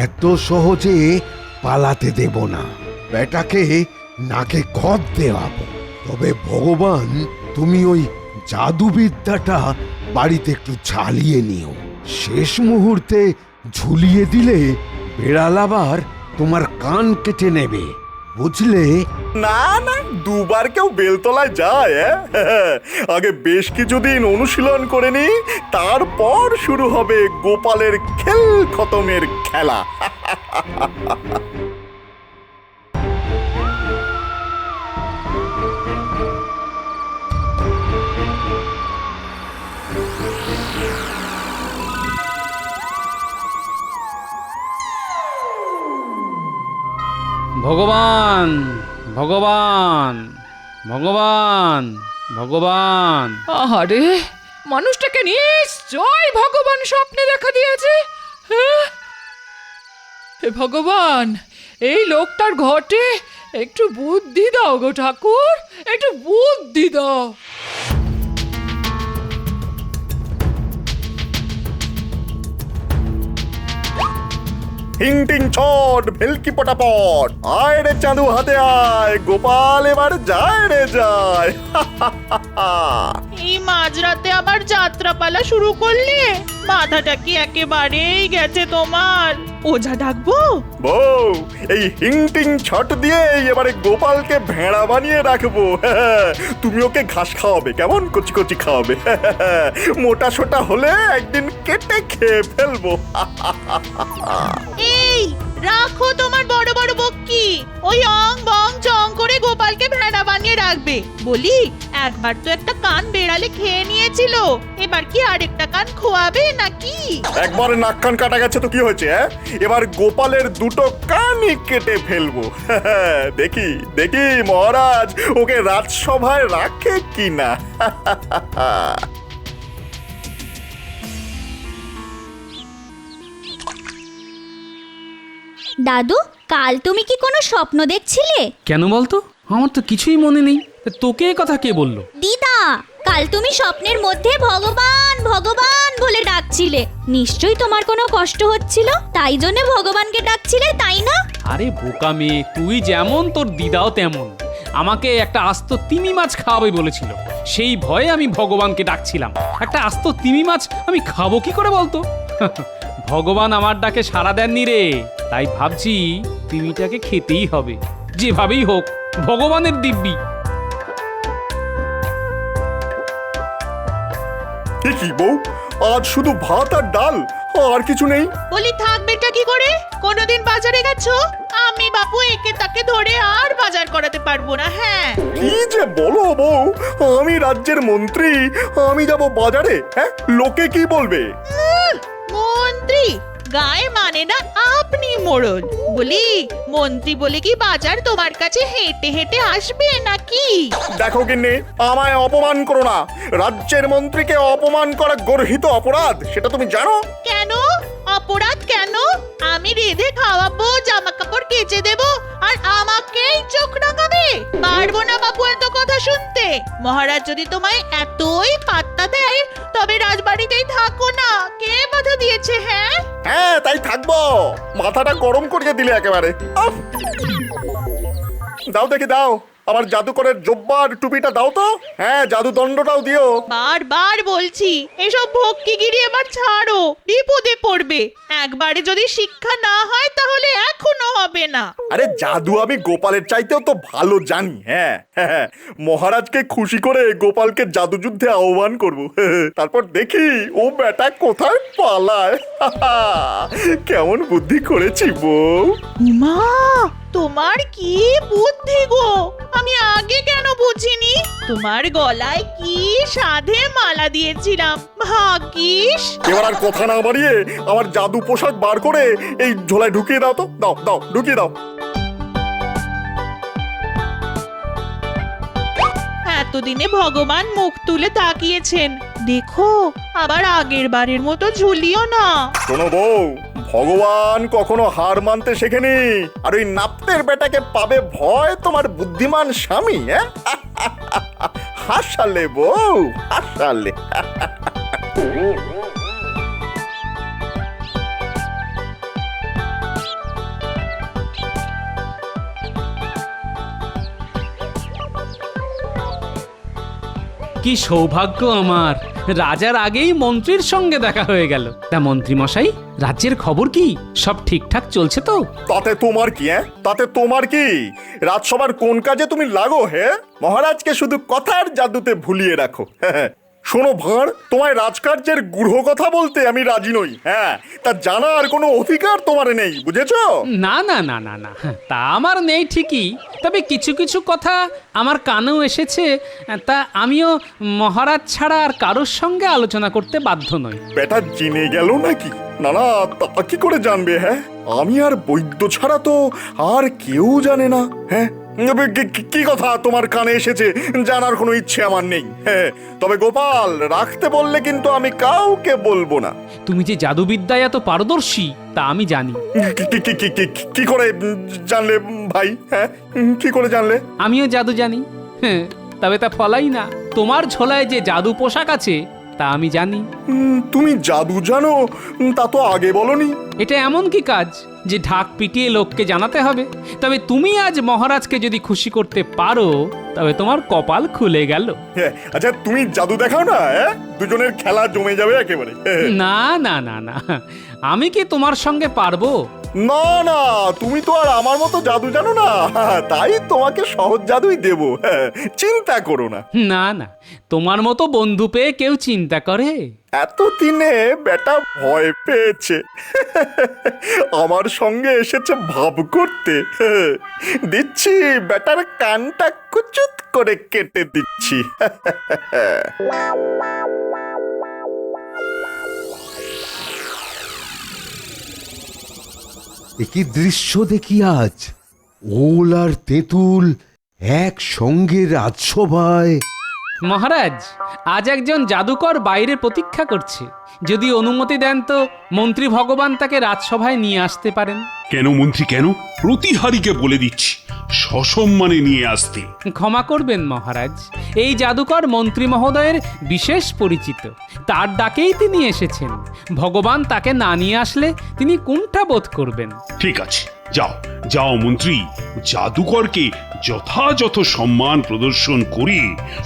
এত সহজে পালাতে দেব না। বেটাকে নাকে খত দেওয়াবো। তবে ভগবান, তুমি ওই জাদুবিদ্যাটা বাড়িতে একটু চালিয়ে নিও। শেষ মুহূর্তে ঝুলিয়ে দিলে বেড়াল আবার তোমার কান কেটে নেবে, বুঝলে? না না, দুবার কেউ বেলতলায় যায়? আগে বেশ কিছুদিন অনুশীলন করে নি, তারপর শুরু হবে গোপালের খেল খতমের খেলা। ভগবান ভগবান ভগবান ভগবান। আহারে, মানুষটাকে নিশ্চয় ভগবান স্বপ্নে দেখা দিয়েছে। হ্যাঁ? হে ভগবান, এই লোকটার ঘটে একটু বুদ্ধি দাও গো ঠাকুর, একটু বুদ্ধি দাও। হিং টিং ছট, ভেলকি পটাপট, আয় রে চাঁদু হাতে আয়, গোপাল এবার যায় রে যায়। এই মাঝরাতে আবার যাত্রাপালা শুরু করলে? মাথাটা কি একেবারেই গেছে তোমার? ওঝা ডাকবো? বউ, এই হিং টিং ছট দিয়ে এবারে গোপালকে ভেড়া বানিয়ে রাখবো। তুমি ওকে ঘাস খাওয়াবে, কেমন কচি কচি খাওয়াবে। মোটা সোটা হলে একদিন কেটে খেয়ে ফেলবো। এই রাখো তোমার বড় বড় বক্কি। ওই অং বং চং করে গোপালকে ভেড়া বানিয়ে রাখবে বলি? একবার তো একটা কান বেড়ালে খেয়ে নিয়েছিল, এবার কি আরেকটা কান খোয়াবে নাকি? একবার নাক কান কাটা গেছে তো কি হয়েছে? এবার গোপালের দুটো কানই কেটে ফেলবো। দেখি দেখি মহারাজ ওকে রাজসভায় রাখে কিনা। দাদু, কাল তুমি কি কোনো স্বপ্ন দেখছিলে? কেন বলতো? আমার তো কিছুই মনে নেই। তোকে এ কথা কে বললো? দিদা, কাল তুমি স্বপ্নের মধ্যে ভগবান ভগবান বলে ডাকছিলে। নিশ্চয়ই তোমার কোনো কষ্ট হচ্ছিল, তাই জন্য ভগবানকে ডাকছিলে, তাই না? আরে বোকা মেয়ে, তুই যেমন তোর দিদাও তেমন। আমাকে একটা আস্ত তিমি মাছ খাওয়াবে বলেছিল, সেই ভয়ে আমি ভগবানকে ডাকছিলাম। একটা আস্ত তিমি মাছ আমি খাবো কি করে বলতো? ভগবান আমার ডাকে সাড়া দেননি রে, তাই ভাবছি তিমিটাকে খেতেই হবে, যেভাবেই হোক। ভগবানের দিব্যি। কি বউ, আজ শুধু ভাত আর ডাল, আর কিছু নেই? বলি থাকবেটা কি করে? কোনোদিন বাজারে গেছো? আমি বাপু একে তাকে ধরে আর বাজার করাতে পারবো না। হ্যাঁ, কি যে বলো বউ, আমি রাজ্যের মন্ত্রী, আমি যাব বাজারে? হ্যাঁ, লোকে কি বলবে? মন্ত্রী গায়ে মানে না, আপনি মোড়ল। বলি মন্ত্রী বলে কি বাজার তোমার কাছে হেঁটে হেঁটে আসবে নাকি? দেখো গিন্নি, আমায় অপমান করো না। রাজ্যের মন্ত্রীকে অপমান করা গর্হিত অপরাধ, সেটা তুমি জানো? কেন অপরাধ কেন? আমি রেঁধে খাওয়াবো, জামা কাপড় কেচে দেবো, আর আমাকেই চোখ রাঙাবে? পারবো না বাপু এত কথা শুনতে। মহারাজ যদি তোমায় এতই পাত্তা দেয়, তবে রাজবাড়িতেই থাকো না। কে বাধা দিয়েছে? হ্যাঁ হ্যাঁ, তাই থাকবো। মাথাটা গরম করিয়ে দিলে একেবারে। দাও দেখি, দাও আমার জাদুকরের জব্বার টুপিটা দাও তো। হ্যাঁ, জাদু দণ্ডটাও দিও। বারবার বলছি, এসব ভক্তিগিরি এবার ছাড়ো, বিপদে পড়বে। একবারে যদি শিক্ষা না হয় তাহলে এখনো হবে না। আরে জাদু আমি গোপালের চাইতেও তো ভালো জানি। হ্যাঁ, মহারাজকে খুশি করে গোপালকে জাদু যুদ্ধে আহ্বান করব। তারপর দেখি ও বেটা কোথায় পালায়। কেমন বুদ্ধি করেছি বউ। মা, তোমার কি বুদ্ধি গো! আমি আমি আগে কেন বুঝিনি? তোমার গলায় কি সাধে মালা দিয়েছিলাম, ভাগ্যিস। এবার আর কথা না বাড়িয়ে আমার জাদু পোশাক বার করে এই ঝোলায় ঢুকিয়ে দাও তো। দাও দাও, ঢুকিয়ে দাও। এতদিনে ভগবান মুখ তুলে তাকিয়েছেন, দেখো আবার আগের বারের মতো ঝুলিও না। শোনো বউ, ভগবান কখনো হার মানতে শেখেনি। আর ওই নাপ্তের বেটাকে পাবে ভয় তোমার বুদ্ধিমান স্বামী। হাসালে বউ, হাসালে। কি সৌভাগ্য আমার, রাজার আগেই মন্ত্রীর সঙ্গে দেখা হয়ে গেল। তা মন্ত্রী মশাই, রাজ্যের খবর কি? সব ঠিকঠাক চলছে তো? তাতে তোমার কি? তাতে তোমার কি? রাজসভার কোন কাজে তুমি লাগো হে? মহারাজকে শুধু কথার জাদুতে ভুলিয়ে রাখো। শোনো ভাঁড়, তোমায় রাজকার্যের গূঢ় কথা বলতে আমি রাজি নই। হ্যাঁ, তা জানার কোনো অধিকার তোমার নেই, বুঝেছো? না না না না না, তা আমার নেই ঠিকই, তবে কিছু কিছু কথা আমার কানেও এসেছে, তা আমিও মহারাজ ছাড়া আর কারোর সঙ্গে আলোচনা করতে বাধ্য নই। বেটা জেনে গেল নাকি? না না, তা কি করে জানবে? হ্যাঁ, আমি আর বৈদ্য ছাড়া তো আর কেউ জানে না। হ্যাঁ, কি কথা তোমার কানে এসেছে জানার কোনো ইচ্ছে আমার নেই। হ্যাঁ, তবে গোপাল, রাখতে বললে কিন্তু আমি কাউকে বলবো না। তুমি যে জাদুবিদ্যায় এত পারদর্শী তা আমি জানি। কি করে জানলে ভাই? হ্যাঁ, কি করে জানলে? আমিও জাদু জানি। হ্যাঁ, তবে তা ফলাই না। তোমার ঝোলায় যে জাদু পোশাক আছে তা আমি জানি। তুমি জাদু জানো, তা তো আগে বলনি। এটা এমন কি কাজ যে ঢাক পিটিয়ে লোককে জানাতে হবে? তবে তুমি আজ মহারাজকে যদি খুশি করতে পারো তবে তোমার কপাল খুলে গেল। আচ্ছা, তুমি জাদু দেখাও না, দুজনের খেলা জমে যাবে একেবারে। না না না না, আমি কি তোমার সঙ্গে পারবো? না না, তুমি তো আর আমার মতো জাদু জানো না, তাই তোমাকে সহজ জাদুই দেব। চিন্তা করো না। না না, তোমার মতো বন্ধু পেয়ে কেউ চিন্তা করে? এতদিনে বেটা ভয় পেয়েছে, আমার সঙ্গে এসেছে ভাব করতে। দিচ্ছি, বেটার কানটা কুচুত করে কেটে দিচ্ছি। একই দৃশ্য দেখি আজ, ওল আর তেঁতুল একসঙ্গে রাজসভায়। মহারাজ, আজ একজন জাদুকর বাইরে প্রতীক্ষা করছে। যদি অনুমতি দেন তো মন্ত্রী ভগবান তাকে রাজসভায় নিয়ে আসতে পারেন। কেন মন্ত্রী, কেন? প্রতিহারীকে বলে দিচ্ছি সসম্মানে নিয়ে আসতে। ক্ষমা করবেন মহারাজ, এই জাদুকর মন্ত্রী মহোদয়ের বিশেষ পরিচিত, তার ডাকেই তিনি এসেছেন। ভগবান তাকে না নিয়ে আসলে তিনি কোনটা বোধ করবেন। ঠিক আছে, যাও যাও মন্ত্রী, জাদুকরকে যথাযথ সম্মান প্রদর্শন করে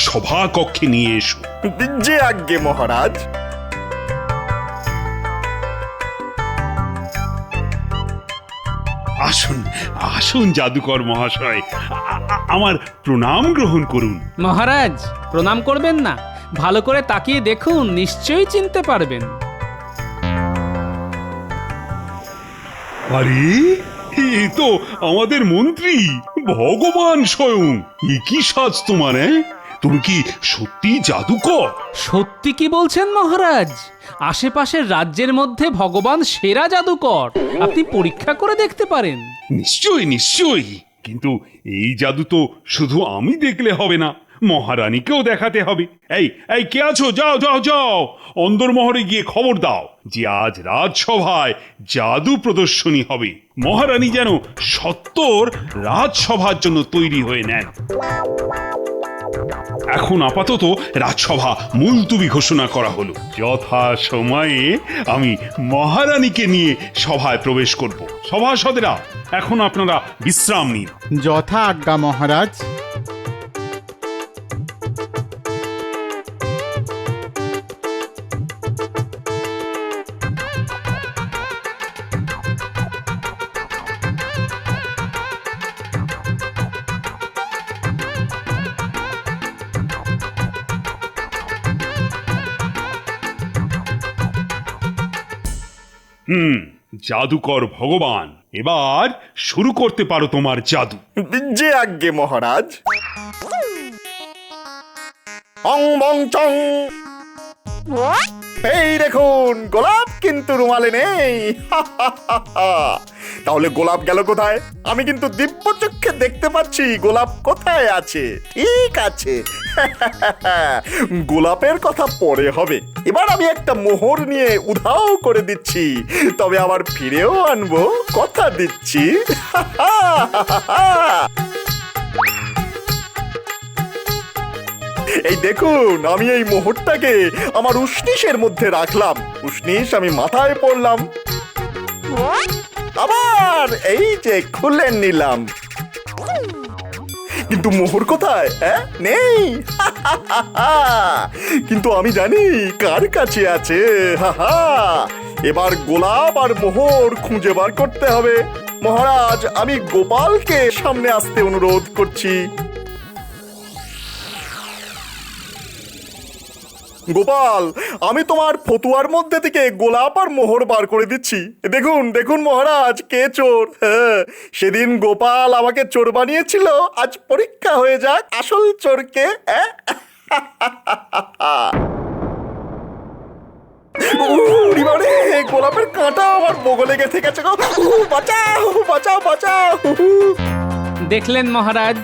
সভা কক্ষে নিয়ে এসো। যে আজ্ঞে মহারাজ। আসুন আসুন জাদুকর মহাশয়, আমার প্রণাম গ্রহণ করুন। মহারাজ, প্রণাম করবেন না, ভালো করে তাকিয়ে দেখুন, নিশ্চয়ই চিনতে পারবেন। আরে, এ তো আমাদের মন্ত্রী ভগবান স্বয়ং। এ কি সাজ তোমার? তুমি কি সত্যি জাদুকর? সত্যি কি বলছেন মহারাজ? আশেপাশের রাজ্যের মধ্যে ভগবান সেরা জাদুকর, আপনি পরীক্ষা করে দেখতে পারেন। নিশ্চয়ই নিশ্চয়ই, কিন্তু এই জাদু তো শুধু আমি দেখলে হবে না, মহারানীকেও দেখাতে হবে। এই এই কে আছো? যাও যাও যাও, অন্দরমহলে গিয়ে খবর দাও যে আজ রাজসভায় জাদু প্রদর্শনী হবে। মহারানী যেন সত্তর রাজসভার জন্য তৈরি হয়ে নেন। এখন আপাতত রাজসভা মুলতুবি ঘোষণা করা হলো। যথা সময়ে আমি মহারানীকে নিয়ে সভায় প্রবেশ করব। সভাসদেরা, এখন আপনারা বিশ্রাম নিন। যথা আজ্ঞা মহারাজ। জাদুকর ভগবান, এবার শুরু করতে পারো তোমার জাদু। যে আজ্ঞে মহারাজ। অং বং চং। এই দেখুন, গোলাপ কিন্তু রুমালে নেই। তাহলে গোলাপ গেল কোথায়? আমি কিন্তু দিব্য চক্ষে দেখতে পাচ্ছি গোলাপ কোথায় আছে। ঠিক আছে, গোলাপের কথা পরে হবে। এবার আমি একটা মোহর নিয়ে উধাও করে দিচ্ছি, তবে আবার ফিরেও আনবো, কথা দিচ্ছি। এই দেখুন, আমি এই মোহরটাকে আমার উষ্ণিসের মধ্যে রাখলাম। উষ্ণিস আমি মাথায় পড়লাম, আবার এই যে খুলে নিলাম। কিন্তু মোহর কোথায়? নেই। কিন্তু আমি জানি কার কাছে আছে। এবার গোলাপ আর মোহর খুঁজে বার করতে হবে। মহারাজ, আমি গোপালকে সামনে আসতে অনুরোধ করছি। গোপাল, আমি তোমার ফতুয়ার মধ্যে থেকে গোলাপ আর মোহর বার করে দিচ্ছি। দেখুন দেখুন মহারাজ, কে চোর। সেদিন গোপাল আমাকে চোর বানিয়েছিল, আজ পরীক্ষা হয়ে যাক আসল চোরকে। গোলাপের কাঁটা আমার বগলে গেঁথে গেছে গো। বাঁচাও বাঁচাও বাঁচাও। দেখলেন মহারাজ,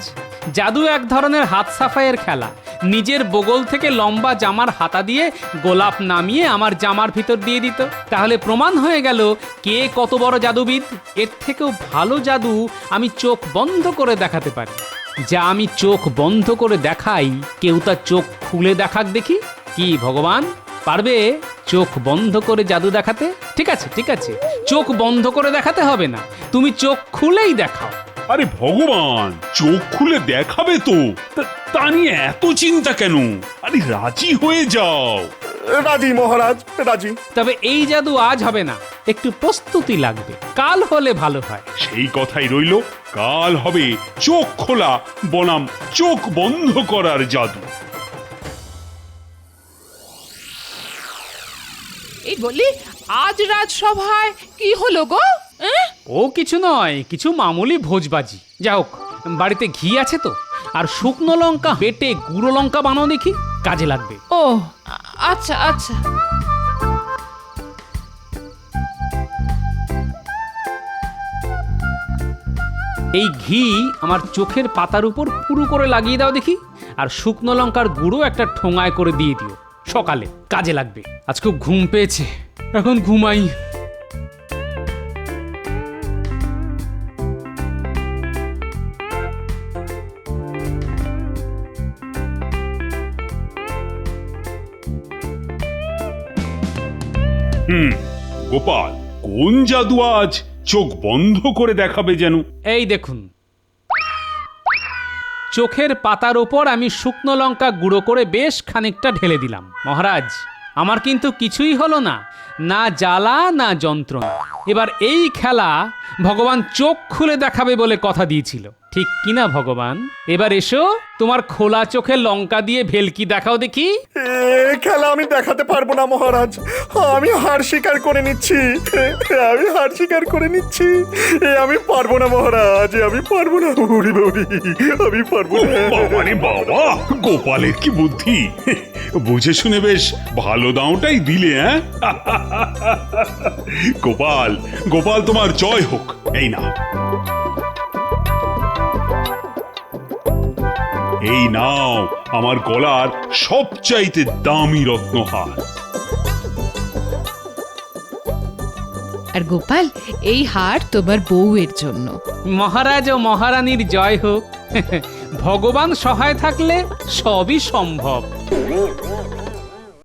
জাদু এক ধরনের হাত সাফাইয়ের খেলা। নিজের বগল থেকে লম্বা জামার হাতা দিয়ে গোলাপ নামিয়ে আমার জামার ভিতর দিয়ে দিত। তাহলে প্রমাণ হয়ে গেল কে কত বড় জাদুবিদ। এর থেকেও ভালো জাদু আমি চোখ বন্ধ করে দেখাতে পারি। যা আমি চোখ বন্ধ করে দেখাই, কেউ তার চোখ খুলে দেখাক দেখি। কি ভগবান, পারবে চোখ বন্ধ করে জাদু দেখাতে? ঠিক আছে ঠিক আছে, চোখ বন্ধ করে দেখাতে হবে না, তুমি চোখ খুলেই দেখাও। আরে ভগবান, চোখ খুলে দেখাবে তো, তা নিয়ে এত চিন্তা কেন? আরে রাজি হয়ে যাও। রাজি মহারাজ, রাজি। তবে এই জাদু আজ হবে না, একটু প্রস্তুতি লাগবে, কাল হলে ভালো হয়। সেই কথাই রইল, কাল হবে চোখ খোলা বনাম চোখ বন্ধ করার জাদু। এই বলি, আজ রাজসভায় কি হলো গো? ও কিছু নয়, কিছু মামুলি ভোজবাজি। যা হোক, বাড়িতে ঘি আছে তো, আর শুকনো লঙ্কা বেটে গুঁড়ো লঙ্কা বানাও দেখি, কাজে লাগবে। ও আচ্ছা আচ্ছা। এই ঘি আমার চোখের পাতার উপর পুরু করে লাগিয়ে দাও দেখি, আর শুকনো লঙ্কার গুঁড়ো একটা ঠোঙায় করে দিয়ে দিও, সকালে কাজে লাগবে। আজ খুব ঘুম পেয়েছে, এখন ঘুমাই। গোপাল, কোন জাদু আজ চোখ বন্ধ করে দেখাবে যেন? এই দেখুন, চোখের পাতার ওপর আমি শুকনো লঙ্কা গুঁড়ো করে বেশ খানিকটা ঢেলে দিলাম। মহারাজ, আমার কিন্তু কিছুই হলো না, না জ্বালা না যন্ত্রণা। এবার এই খেলা ভগবান চোখ খুলে দেখাবে বলে কথা দিয়েছিল, ঠিক কিনা ভগবান? এবার এসো, তোমার খোলা চোখে লঙ্কা দিয়ে ভেলকি দেখাও দেখি। খেলা আমি দেখাতে পারবো না মহারাজ, আমি হার স্বীকার করে নিচ্ছি। আমি হার স্বীকার করে নিচ্ছি, আমি পারবো না মহারাজ, আমি পারবো না। উড়ি বৌড়ি, আমি পারবো না। বাবারে বাবা, গোপালের কি বুদ্ধি! বুঝে শুনে বেশ ভালো দাওটাই দিলে। গোপাল, গোপাল তোমার জয় হোক। এই না, এই নাও আমার গলার সবচাইতে দামি রত্নহার। আর গোপাল, এই হার তোমার বউয়ের জন্য। মহারাজ ও মহারানীর জয় হোক। ভগবান সহায় থাকলে সবই সম্ভব।